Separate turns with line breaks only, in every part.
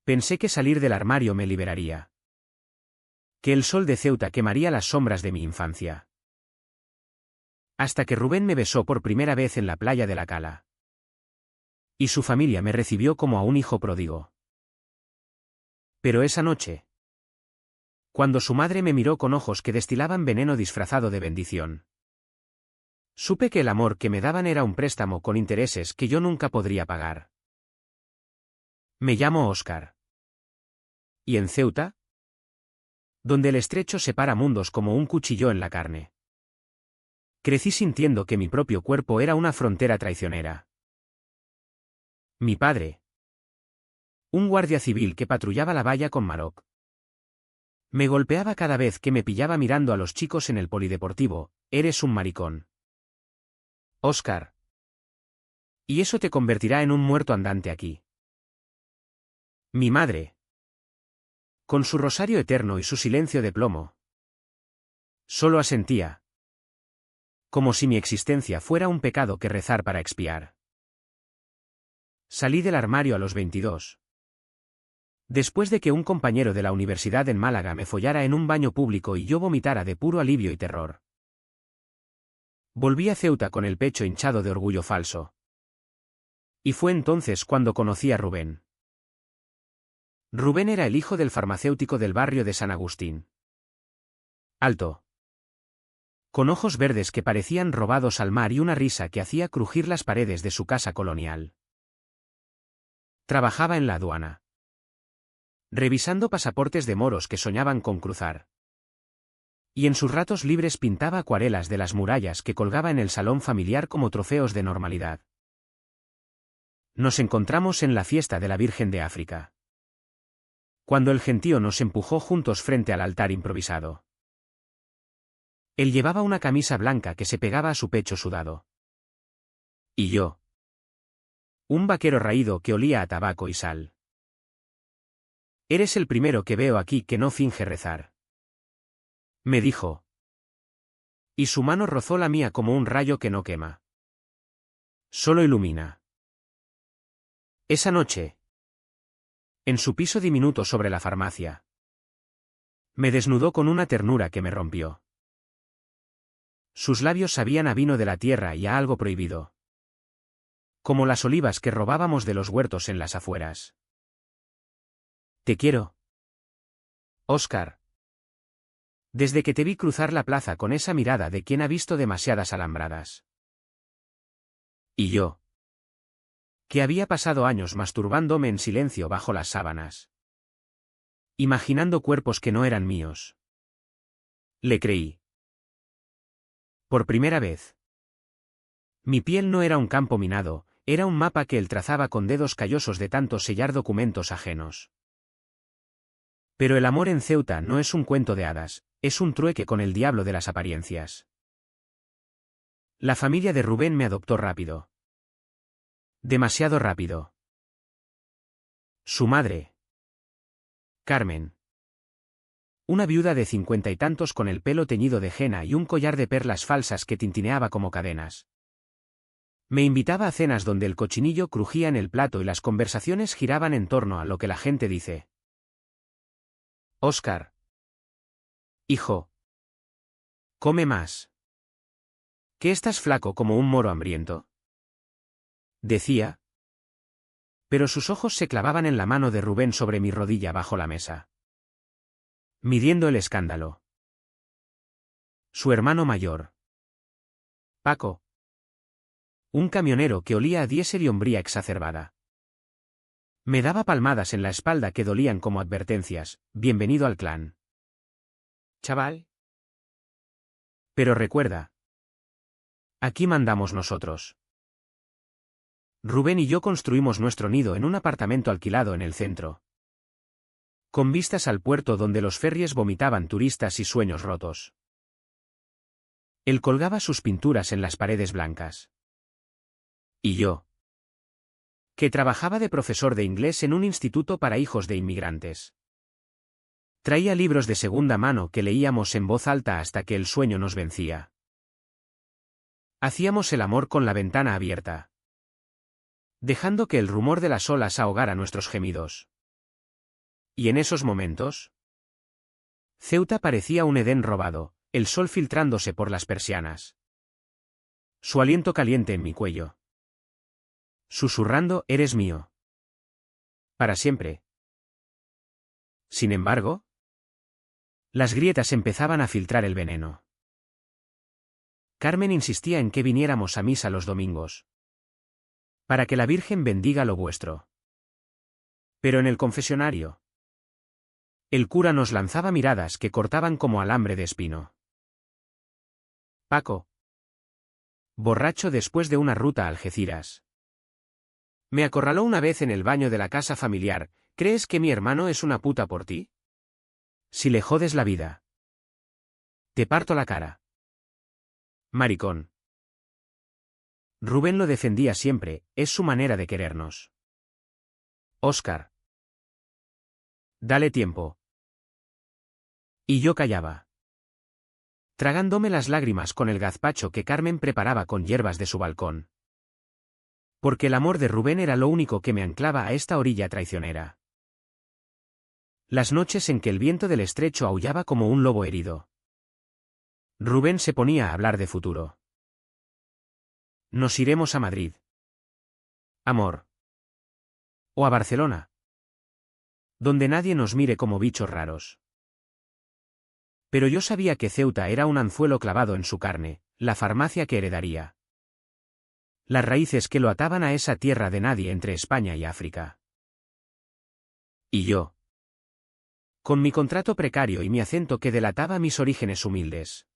Pensé que salir del armario me liberaría. Que el sol de Ceuta quemaría las sombras de mi infancia. Hasta que Rubén me besó por primera vez en la playa de la Cala. Y su familia me recibió como a un hijo pródigo. Pero esa noche, cuando su madre me miró con ojos que destilaban veneno disfrazado de bendición, supe que el amor que me daban era un préstamo con intereses que yo nunca podría pagar. Me llamo Óscar. ¿Y en Ceuta? Donde el estrecho separa mundos como un cuchillo en la carne. Crecí sintiendo que mi propio cuerpo era una frontera traicionera. Mi padre, un guardia civil que patrullaba la valla con Maroc, me golpeaba cada vez que me pillaba mirando a los chicos en el polideportivo. Eres un maricón, Óscar. Y eso te convertirá en un muerto andante aquí. Mi madre, con su rosario eterno y su silencio de plomo, solo asentía, como si mi existencia fuera un pecado que rezar para expiar. Salí del armario a los 22. Después de que un compañero de la universidad en Málaga me follara en un baño público y yo vomitara de puro alivio y terror. Volví a Ceuta con el pecho hinchado de orgullo falso. Y fue entonces cuando conocí a Rubén. Rubén era el hijo del farmacéutico del barrio de San Agustín. Alto, con ojos verdes que parecían robados al mar y una risa que hacía crujir las paredes de su casa colonial. Trabajaba en la aduana, revisando pasaportes de moros que soñaban con cruzar. Y en sus ratos libres pintaba acuarelas de las murallas que colgaba en el salón familiar como trofeos de normalidad. Nos encontramos en la fiesta de la Virgen de África, cuando el gentío nos empujó juntos frente al altar improvisado. Él llevaba una camisa blanca que se pegaba a su pecho sudado. Y yo, un vaquero raído que olía a tabaco y sal. Eres el primero que veo aquí que no finge rezar, me dijo. Y su mano rozó la mía como un rayo que no quema, solo ilumina. Esa noche, en su piso diminuto sobre la farmacia, me desnudó con una ternura que me rompió. Sus labios sabían a vino de la tierra y a algo prohibido, como las olivas que robábamos de los huertos en las afueras. Te quiero, Óscar. Desde que te vi cruzar la plaza con esa mirada de quien ha visto demasiadas alambradas. Y yo, que había pasado años masturbándome en silencio bajo las sábanas, imaginando cuerpos que no eran míos. Le creí. Por primera vez. Mi piel no era un campo minado, era un mapa que él trazaba con dedos callosos de tanto sellar documentos ajenos. Pero el amor en Ceuta no es un cuento de hadas, es un trueque con el diablo de las apariencias. La familia de Rubén me adoptó rápido. Demasiado rápido. Su madre, Carmen, una viuda de 50 y tantos con el pelo teñido de henna y un collar de perlas falsas que tintineaba como cadenas, me invitaba a cenas donde el cochinillo crujía en el plato y las conversaciones giraban en torno a lo que la gente dice. Óscar, hijo, come más. ¿Que estás flaco como un moro hambriento?, decía. Pero sus ojos se clavaban en la mano de Rubén sobre mi rodilla bajo la mesa, midiendo el escándalo. Su hermano mayor, Paco, un camionero que olía a diésel y hombría exacerbada, me daba palmadas en la espalda que dolían como advertencias. Bienvenido al clan, chaval. Pero recuerda, aquí mandamos nosotros. Rubén y yo construimos nuestro nido en un apartamento alquilado en el centro, con vistas al puerto donde los ferries vomitaban turistas y sueños rotos. Él colgaba sus pinturas en las paredes blancas. Y yo, que trabajaba de profesor de inglés en un instituto para hijos de inmigrantes, traía libros de segunda mano que leíamos en voz alta hasta que el sueño nos vencía. Hacíamos el amor con la ventana abierta, dejando que el rumor de las olas ahogara nuestros gemidos. Y en esos momentos, Ceuta parecía un Edén robado, el sol filtrándose por las persianas. Su aliento caliente en mi cuello. Susurrando, eres mío. Para siempre. Sin embargo, las grietas empezaban a filtrar el veneno. Carmen insistía en que viniéramos a misa los domingos. Para que la Virgen bendiga lo vuestro. Pero en el confesionario, el cura nos lanzaba miradas que cortaban como alambre de espino. Paco. Borracho después de una ruta a Algeciras. Me acorraló una vez en el baño de la casa familiar. ¿Crees que mi hermano es una puta por ti? Si le jodes la vida, te parto la cara. Maricón. Rubén lo defendía siempre, es su manera de querernos. Óscar. Dale tiempo. Y yo callaba, tragándome las lágrimas con el gazpacho que Carmen preparaba con hierbas de su balcón. Porque el amor de Rubén era lo único que me anclaba a esta orilla traicionera. Las noches en que el viento del estrecho aullaba como un lobo herido. Rubén se ponía a hablar de futuro. Nos iremos a Madrid. Amor. O a Barcelona. Donde nadie nos mire como bichos raros. Pero yo sabía que Ceuta era un anzuelo clavado en su carne, la farmacia que heredaría. Las raíces que lo ataban a esa tierra de nadie entre España y África. Y yo. Con mi contrato precario y mi acento que delataba mis orígenes humildes.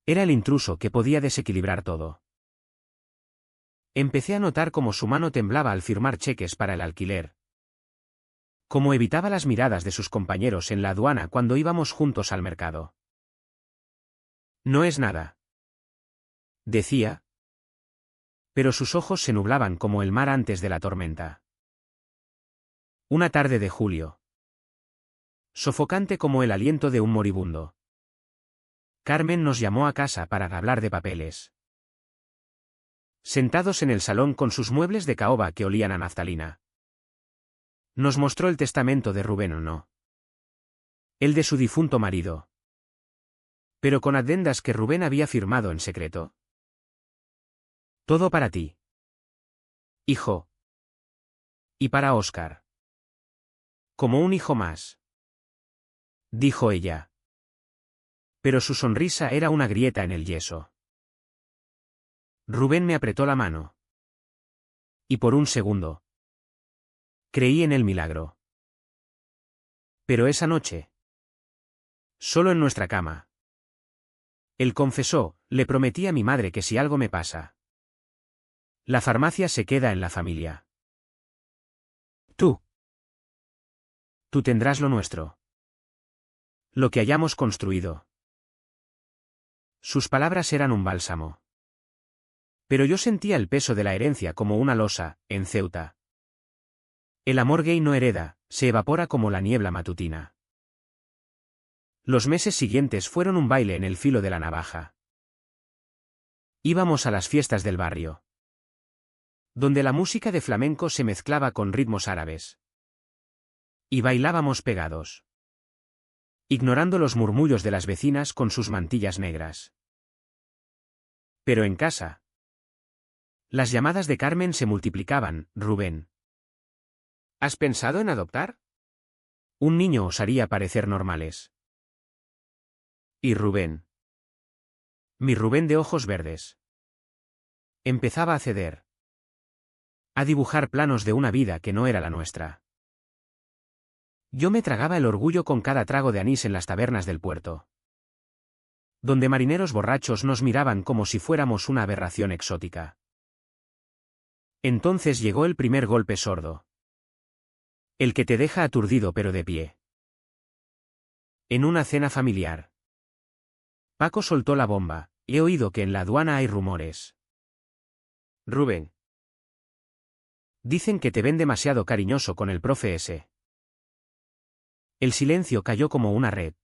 Era el intruso que podía desequilibrar todo. Empecé a notar cómo su mano temblaba al firmar cheques para el alquiler. Cómo evitaba las miradas de sus compañeros en la aduana cuando íbamos juntos al mercado. No es nada, decía. Pero sus ojos se nublaban como el mar antes de la tormenta. Una tarde de julio. Sofocante como el aliento de un moribundo. Carmen nos llamó a casa para hablar de papeles. Sentados en el salón con sus muebles de caoba que olían a naftalina. Nos mostró el testamento de Rubén o no. El de su difunto marido. Pero con adendas que Rubén había firmado en secreto. Todo para ti, hijo. Y para Óscar. Como un hijo más, dijo ella. Pero su sonrisa era una grieta en el yeso. Rubén me apretó la mano. Y por un segundo, creí en el milagro. Pero esa noche, solo en nuestra cama, él confesó, le prometí a mi madre que si algo me pasa, la farmacia se queda en la familia. Tú tendrás lo nuestro. Lo que hayamos construido. Sus palabras eran un bálsamo. Pero yo sentía el peso de la herencia como una losa, en Ceuta. El amor gay no hereda, se evapora como la niebla matutina. Los meses siguientes fueron un baile en el filo de la navaja. Íbamos a las fiestas del barrio, donde la música de flamenco se mezclaba con ritmos árabes. Y bailábamos pegados, ignorando los murmullos de las vecinas con sus mantillas negras. Pero en casa, las llamadas de Carmen se multiplicaban. Rubén. ¿Has pensado en adoptar? Un niño os haría parecer normales. Y Rubén. Mi Rubén de ojos verdes. Empezaba a ceder. A dibujar planos de una vida que no era la nuestra. Yo me tragaba el orgullo con cada trago de anís en las tabernas del puerto, donde marineros borrachos nos miraban como si fuéramos una aberración exótica. Entonces llegó el primer golpe sordo. El que te deja aturdido pero de pie. En una cena familiar. Paco soltó la bomba. He oído que en la aduana hay rumores. Rubén. Dicen que te ven demasiado cariñoso con el profe ese. El silencio cayó como una red.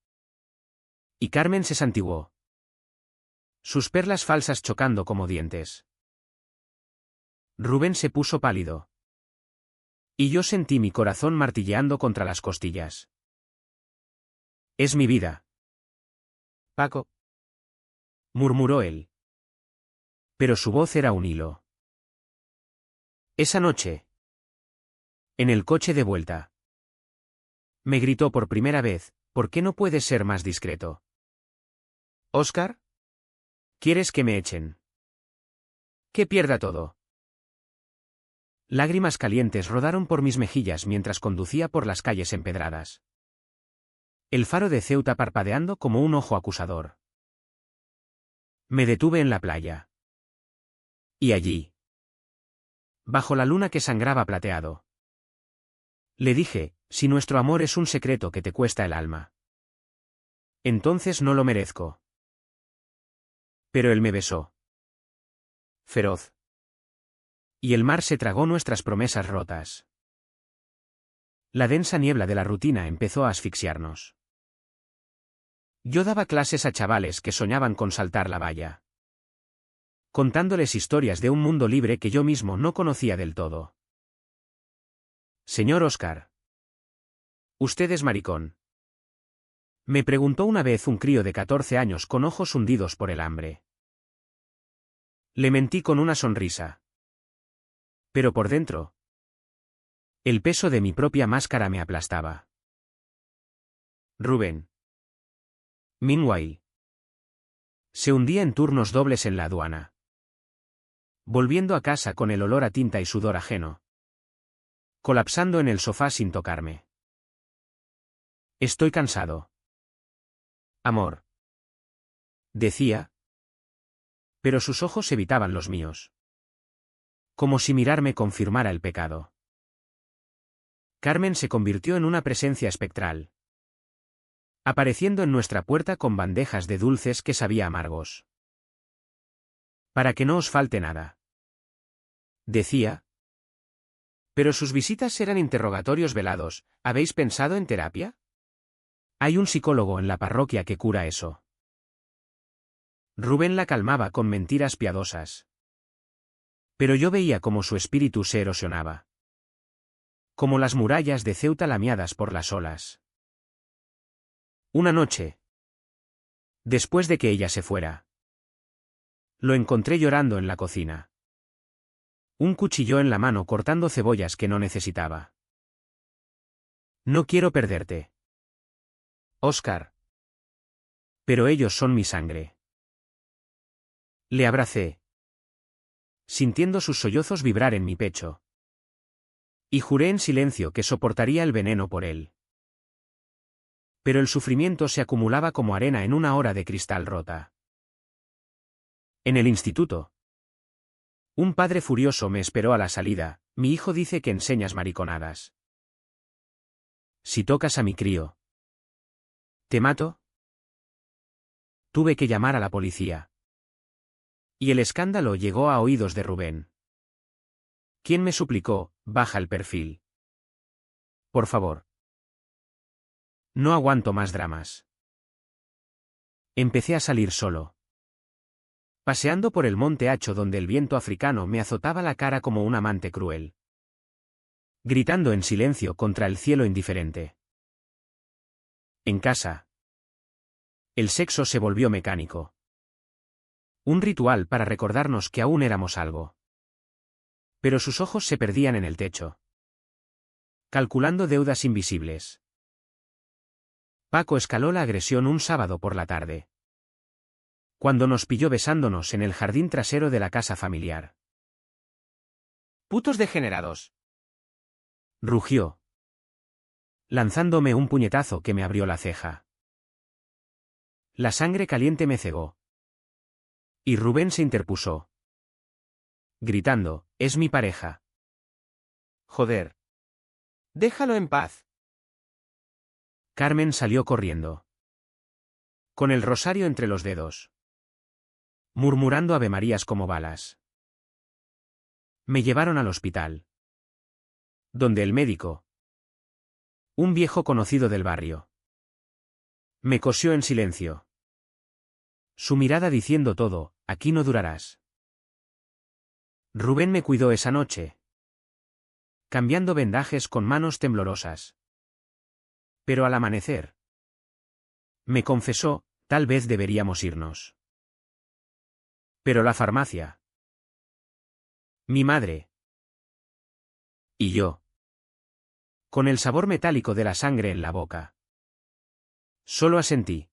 Y Carmen se santiguó. Sus perlas falsas chocando como dientes. Rubén se puso pálido. Y yo sentí mi corazón martilleando contra las costillas. Es mi vida. Paco, murmuró él. Pero su voz era un hilo. Esa noche, en el coche de vuelta, me gritó por primera vez: ¿por qué no puedes ser más discreto? ¿Óscar? ¿Quieres que me echen? ¿Que pierda todo? Lágrimas calientes rodaron por mis mejillas mientras conducía por las calles empedradas. El faro de Ceuta parpadeando como un ojo acusador. Me detuve en la playa. Y allí, bajo la luna que sangraba plateado, le dije: si nuestro amor es un secreto que te cuesta el alma, entonces no lo merezco. Pero él me besó. Feroz. Y el mar se tragó nuestras promesas rotas. La densa niebla de la rutina empezó a asfixiarnos. Yo daba clases a chavales que soñaban con saltar la valla, contándoles historias de un mundo libre que yo mismo no conocía del todo. Señor Óscar, ¿usted es maricón? Me preguntó una vez un crío de 14 años con ojos hundidos por el hambre. Le mentí con una sonrisa. Pero por dentro, el peso de mi propia máscara me aplastaba. Rubén. Meanwhile, se hundía en turnos dobles en la aduana, volviendo a casa con el olor a tinta y sudor ajeno, colapsando en el sofá sin tocarme. Estoy cansado. Amor. Decía. Pero sus ojos evitaban los míos. Como si mirarme confirmara el pecado. Carmen se convirtió en una presencia espectral, apareciendo en nuestra puerta con bandejas de dulces que sabía amargos. Para que no os falte nada, decía. Pero sus visitas eran interrogatorios velados. ¿Habéis pensado en terapia? Hay un psicólogo en la parroquia que cura eso. Rubén la calmaba con mentiras piadosas. Pero yo veía cómo su espíritu se erosionaba, como las murallas de Ceuta lameadas por las olas. Una noche, después de que ella se fuera, lo encontré llorando en la cocina. Un cuchillo en la mano cortando cebollas que no necesitaba. No quiero perderte, Óscar. Pero ellos son mi sangre. Le abracé, sintiendo sus sollozos vibrar en mi pecho. Y juré en silencio que soportaría el veneno por él. Pero el sufrimiento se acumulaba como arena en una hora de cristal rota. En el instituto, un padre furioso me esperó a la salida: mi hijo dice que enseñas mariconadas. Si tocas a mi crío, ¿te mato? Tuve que llamar a la policía. Y el escándalo llegó a oídos de Rubén, quien me suplicó: baja el perfil. Por favor. No aguanto más dramas. Empecé a salir solo, paseando por el monte Hacho donde el viento africano me azotaba la cara como un amante cruel, gritando en silencio contra el cielo indiferente. En casa, el sexo se volvió mecánico. Un ritual para recordarnos que aún éramos algo. Pero sus ojos se perdían en el techo, calculando deudas invisibles. Paco escaló la agresión un sábado por la tarde, cuando nos pilló besándonos en el jardín trasero de la casa familiar. «¡Putos degenerados!», rugió, lanzándome un puñetazo que me abrió la ceja. La sangre caliente me cegó. Y Rubén se interpuso, gritando: «Es mi pareja». «Joder. Déjalo en paz». Carmen salió corriendo, con el rosario entre los dedos, murmurando avemarías como balas. Me llevaron al hospital, donde el médico, un viejo conocido del barrio, me cosió en silencio, su mirada diciendo todo: «Aquí no durarás». Rubén me cuidó esa noche, cambiando vendajes con manos temblorosas. Pero al amanecer, me confesó, tal vez deberíamos irnos. Pero la farmacia. Mi madre. Y yo. Con el sabor metálico de la sangre en la boca. Solo asentí.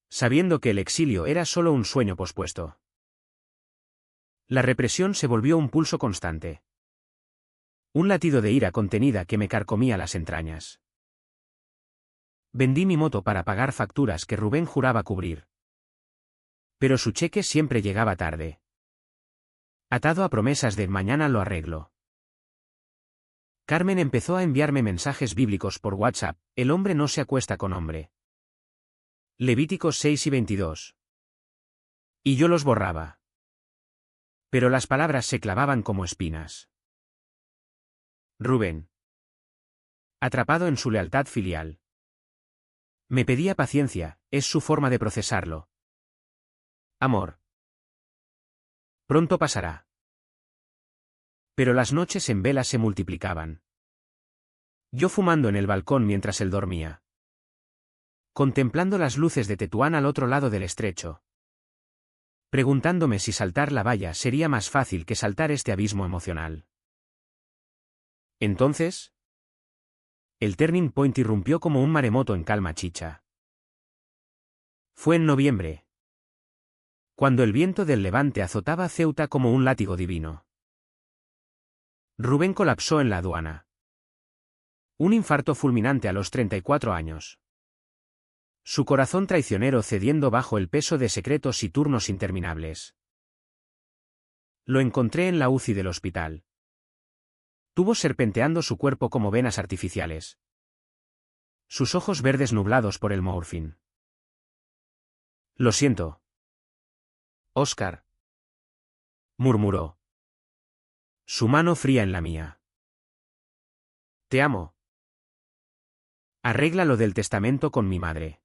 Sabiendo que el exilio era solo un sueño pospuesto. La represión se volvió un pulso constante. Un latido de ira contenida que me carcomía las entrañas. Vendí mi moto para pagar facturas que Rubén juraba cubrir. Pero su cheque siempre llegaba tarde. Atado a promesas de mañana lo arreglo. Carmen empezó a enviarme mensajes bíblicos por WhatsApp, el hombre no se acuesta con hombre. Levíticos 6 y 22. Y yo los borraba. Pero las palabras se clavaban como espinas. Rubén. Atrapado en su lealtad filial. Me pedía paciencia, es su forma de procesarlo. Amor. Pronto pasará. Pero las noches en vela se multiplicaban. Yo fumando en el balcón mientras él dormía. Contemplando las luces de Tetuán al otro lado del estrecho. Preguntándome si saltar la valla sería más fácil que saltar este abismo emocional. Entonces, el turning point irrumpió como un maremoto en calma chicha. Fue en noviembre, cuando el viento del levante azotaba Ceuta como un látigo divino. Rubén colapsó en la aduana. Un infarto fulminante a los 34 años. Su corazón traicionero cediendo bajo el peso de secretos y turnos interminables. Lo encontré en la UCI del hospital. Tubos serpenteando su cuerpo como venas artificiales. Sus ojos verdes nublados por el morfín. Lo siento. Oscar. Murmuró. Su mano fría en la mía. Te amo. Arregla lo del testamento con mi madre.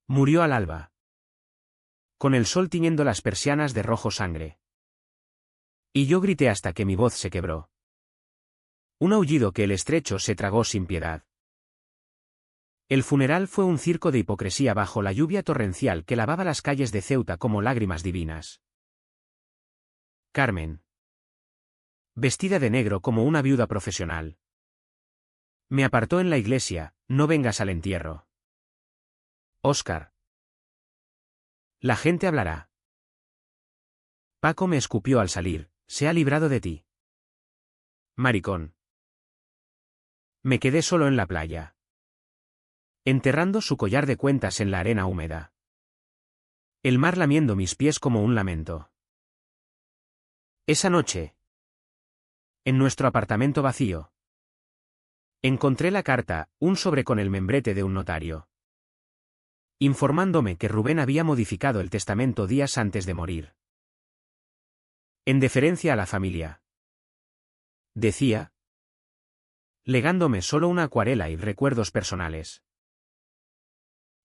Murió al alba. Con el sol tiñendo las persianas de rojo sangre. Y yo grité hasta que mi voz se quebró. Un aullido que el estrecho se tragó sin piedad. El funeral fue un circo de hipocresía bajo la lluvia torrencial que lavaba las calles de Ceuta como lágrimas divinas. Carmen. Vestida de negro como una viuda profesional. Me apartó en la iglesia, no vengas al entierro. Oscar. La gente hablará. Paco me escupió al salir, se ha librado de ti. Maricón. Me quedé solo en la playa. Enterrando su collar de cuentas en la arena húmeda. El mar lamiendo mis pies como un lamento. Esa noche. En nuestro apartamento vacío. Encontré la carta, un sobre con el membrete de un notario. Informándome que Rubén había modificado el testamento días antes de morir. En deferencia a la familia. Decía. Legándome solo una acuarela y recuerdos personales.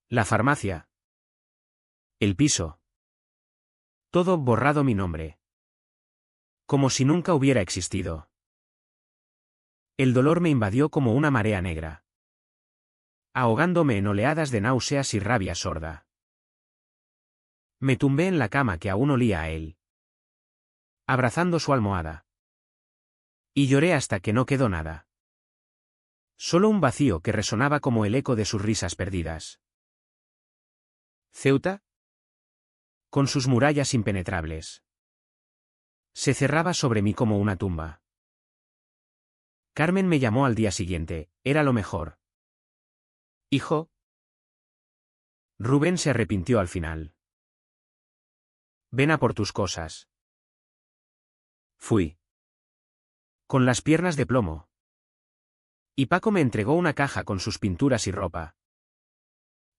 La farmacia. El piso. Todo borrado mi nombre. Como si nunca hubiera existido. El dolor me invadió como una marea negra. Ahogándome en oleadas de náuseas y rabia sorda. Me tumbé en la cama que aún olía a él. Abrazando su almohada. Y lloré hasta que no quedó nada. Solo un vacío que resonaba como el eco de sus risas perdidas. ¿Ceuta? Con sus murallas impenetrables. Se cerraba sobre mí como una tumba. Carmen me llamó al día siguiente, era lo mejor. Hijo. Rubén se arrepintió al final. Ven a por tus cosas. Fui. Con las piernas de plomo. Y Paco me entregó una caja con sus pinturas y ropa.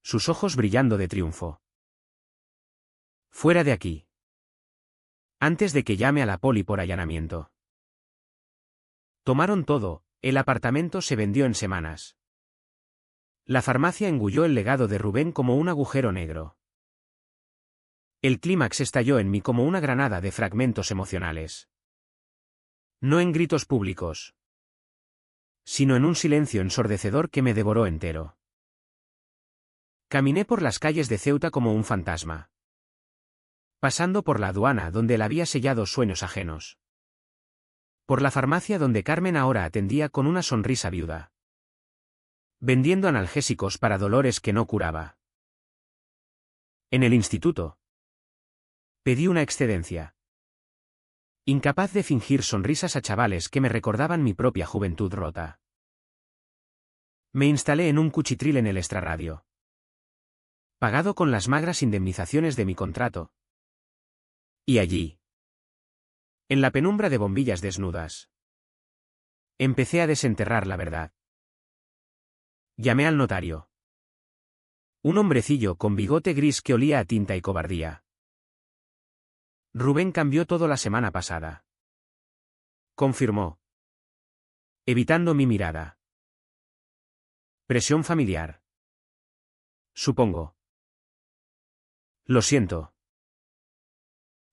Sus ojos brillando de triunfo. Fuera de aquí. Antes de que llame a la poli por allanamiento. Tomaron todo, el apartamento se vendió en semanas. La farmacia engulló el legado de Rubén como un agujero negro. El clímax estalló en mí como una granada de fragmentos emocionales. No en gritos públicos, sino en un silencio ensordecedor que me devoró entero. Caminé por las calles de Ceuta como un fantasma, pasando por la aduana donde él había sellado sueños ajenos, por la farmacia donde Carmen ahora atendía con una sonrisa viuda, vendiendo analgésicos para dolores que no curaba. En el instituto, pedí una excedencia, incapaz de fingir sonrisas a chavales que me recordaban mi propia juventud rota. Me instalé en un cuchitril en el extrarradio, pagado con las magras indemnizaciones de mi contrato. Y allí, en la penumbra de bombillas desnudas, empecé a desenterrar la verdad. Llamé al notario. Un hombrecillo con bigote gris que olía a tinta y cobardía. Rubén cambió todo la semana pasada, confirmó, evitando mi mirada. Presión familiar. Supongo. Lo siento.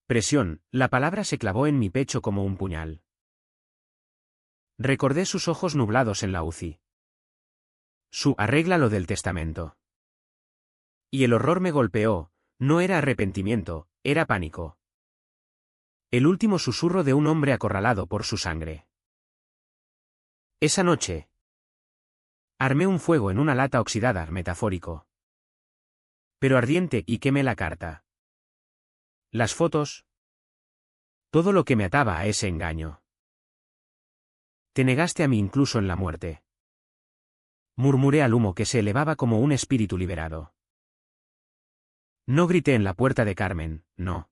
Presión, la palabra se clavó en mi pecho como un puñal. Recordé sus ojos nublados en la UCI. Su arregla lo del testamento. Y el horror me golpeó, no era arrepentimiento, era pánico. El último susurro de un hombre acorralado por su sangre. Esa noche, armé un fuego en una lata oxidada, metafórico, pero ardiente, y quemé la carta. Las fotos. Todo lo que me ataba a ese engaño. Te negaste a mí incluso en la muerte. Murmuré al humo que se elevaba como un espíritu liberado. No grité en la puerta de Carmen, no.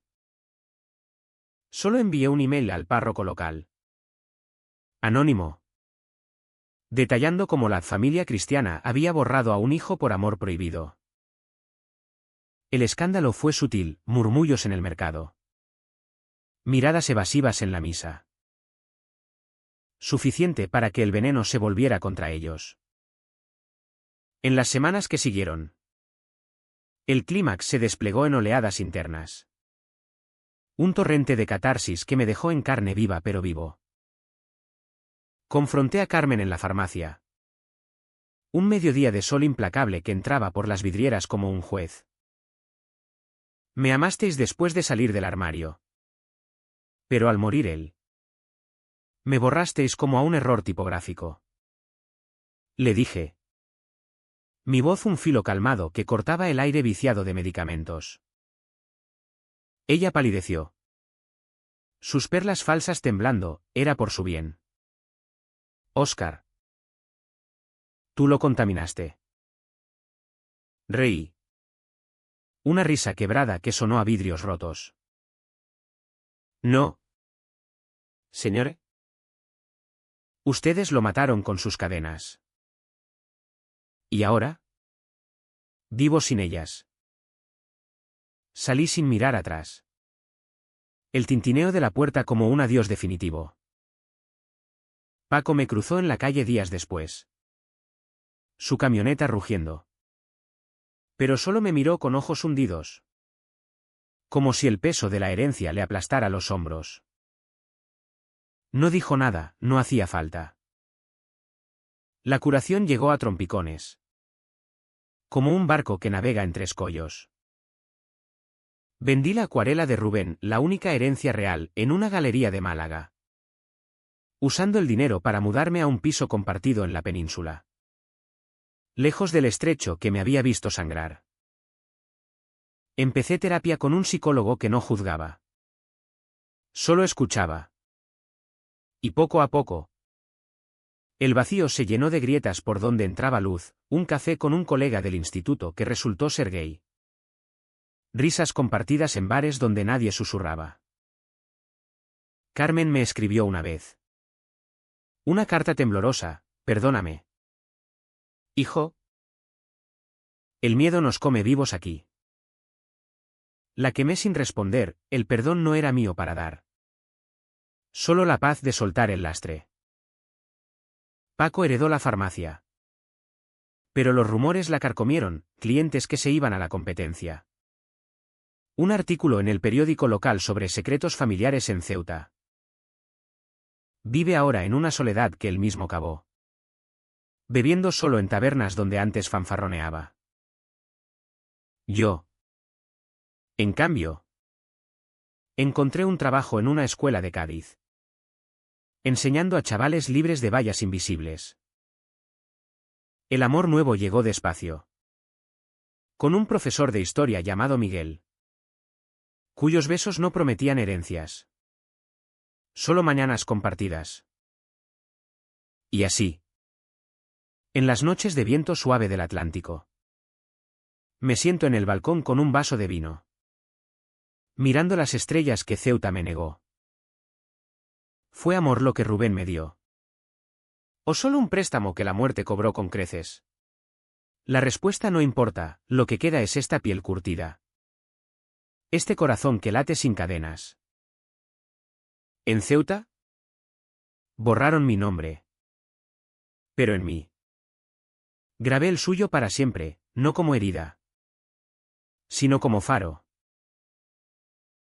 Solo envié un email al párroco local. Anónimo. Detallando cómo la familia cristiana había borrado a un hijo por amor prohibido. El escándalo fue sutil, murmullos en el mercado. Miradas evasivas en la misa. Suficiente para que el veneno se volviera contra ellos. En las semanas que siguieron, el clímax se desplegó en oleadas internas. Un torrente de catarsis que me dejó en carne viva pero vivo. Confronté a Carmen en la farmacia. Un mediodía de sol implacable que entraba por las vidrieras como un juez. Me amasteis después de salir del armario. Pero al morir él, me borrasteis como a un error tipográfico. Le dije. Mi voz un filo calmado que cortaba el aire viciado de medicamentos. Ella palideció. Sus perlas falsas temblando, era por su bien. Óscar. Tú lo contaminaste. Reí. Una risa quebrada que sonó a vidrios rotos. No. Señor. Ustedes lo mataron con sus cadenas. ¿Y ahora? Vivo sin ellas. Salí sin mirar atrás. El tintineo de la puerta como un adiós definitivo. Paco me cruzó en la calle días después. Su camioneta rugiendo. Pero solo me miró con ojos hundidos. Como si el peso de la herencia le aplastara los hombros. No dijo nada, no hacía falta. La curación llegó a trompicones. Como un barco que navega entre escollos. Vendí la acuarela de Rubén, la única herencia real, en una galería de Málaga. Usando el dinero para mudarme a un piso compartido en la península. Lejos del estrecho que me había visto sangrar. Empecé terapia con un psicólogo que no juzgaba. Solo escuchaba. Y poco a poco, el vacío se llenó de grietas por donde entraba luz, un café con un colega del instituto que resultó ser gay. Risas compartidas en bares donde nadie susurraba. Carmen me escribió una vez. Una carta temblorosa, perdóname. Hijo. El miedo nos come vivos aquí. La quemé sin responder, el perdón no era mío para dar. Solo la paz de soltar el lastre. Paco heredó la farmacia. Pero los rumores la carcomieron, clientes que se iban a la competencia. Un artículo en el periódico local sobre secretos familiares en Ceuta. Vive ahora en una soledad que él mismo cavó. Bebiendo solo en tabernas donde antes fanfarroneaba. Yo. En cambio, encontré un trabajo en una escuela de Cádiz. Enseñando a chavales libres de vallas invisibles. El amor nuevo llegó despacio. Con un profesor de historia llamado Miguel. Cuyos besos no prometían herencias. Solo mañanas compartidas. Y así. En las noches de viento suave del Atlántico. Me siento en el balcón con un vaso de vino. Mirando las estrellas que Ceuta me negó. ¿Fue amor lo que Rubén me dio? ¿O solo un préstamo que la muerte cobró con creces? La respuesta no importa, lo que queda es esta piel curtida. Este corazón que late sin cadenas. ¿En Ceuta? Borraron mi nombre. Pero en mí. Grabé el suyo para siempre, no como herida, sino como faro.